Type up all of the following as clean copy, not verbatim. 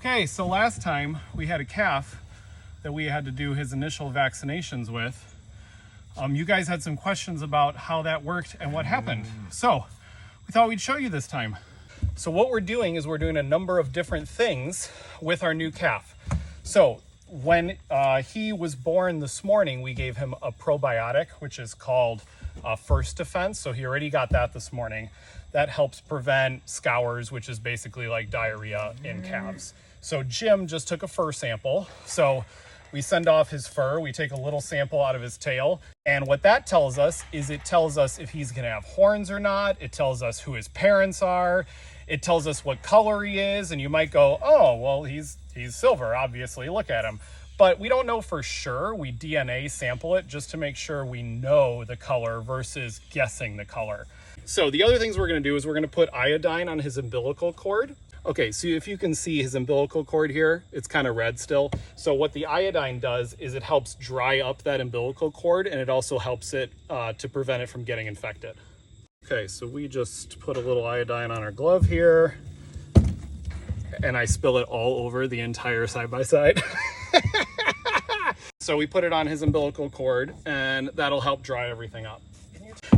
Okay, so last time we had a calf that we had to do his initial vaccinations with. You guys had some questions about how that worked and what happened. So we thought we'd show you this time. So what we're doing is we're doing a number of different things with our new calf. So when he was born this morning, we gave him a probiotic, which is called First Defense. So he already got that this morning. That helps prevent scours, which is basically like diarrhea in calves. So Jim just took a fur sample. So we send off his fur, we take a little sample out of his tail. And what that tells us is it tells us if he's gonna have horns or not. It tells us who his parents are. It tells us what color he is. And you might go, oh, well, he's silver, obviously, look at him. But we don't know for sure. We DNA sample it just to make sure we know the color versus guessing the color. So the other things we're gonna do is we're gonna put iodine on his umbilical cord. Okay, so if you can see his umbilical cord here, it's kind of red still. So what the iodine does is it helps dry up that umbilical cord, and it also helps it to prevent it from getting infected. Okay, so we just put a little iodine on our glove here, and I spill it all over the entire side-by-side. So we put it on his umbilical cord, and that'll help dry everything up.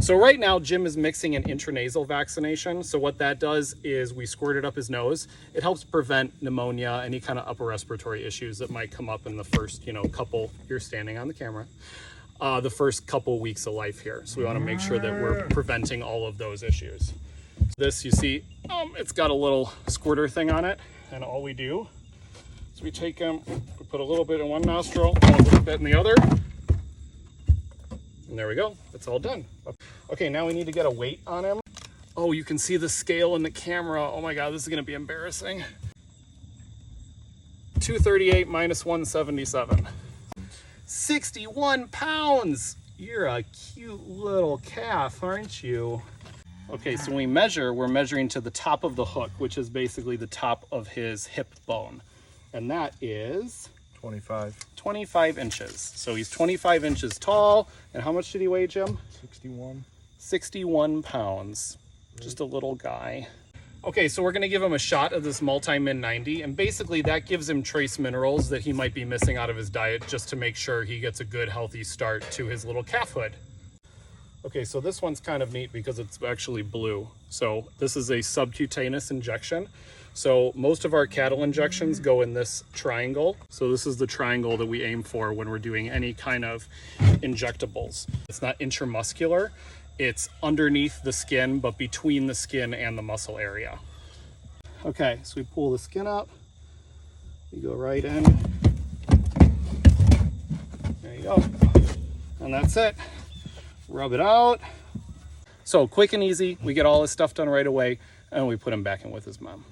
So right now, Jim is mixing an intranasal vaccination. So what that does is we squirt it up his nose. It helps prevent pneumonia, any kind of upper respiratory issues that might come up in the first, couple, you're standing on the camera, the first couple weeks of life here. So we want to make sure that we're preventing all of those issues. This, you see, it's got a little squirter thing on it. And all we do is we take him, we put a little bit in one nostril, and a little bit in the other. And there we go, it's all done. Okay, now we need to get a weight on him. Oh, you can see the scale in the camera. Oh my God, this is gonna be embarrassing. 238 minus 177. 61 pounds. You're a cute little calf, aren't you? Okay, so when we measure, we're measuring to the top of the hook, which is basically the top of his hip bone. And that is 25 inches. So he's 25 inches tall. And how much did he weigh, Jim? 61 pounds. Just a little guy. Okay, so we're gonna give him a shot of this multi-min 90, and basically that gives him trace minerals that he might be missing out of his diet just to make sure he gets a good healthy start to his little calfhood. Okay, so this one's kind of neat because it's actually blue. So this is a subcutaneous injection. So most of our cattle injections go in this triangle. So this is the triangle that we aim for when we're doing any kind of injectables. It's not intramuscular, it's underneath the skin, but between the skin and the muscle area. Okay, so we pull the skin up, we go right in. There you go, and that's it. Rub it out. So quick and easy, we get all this stuff done right away, and we put him back in with his mom.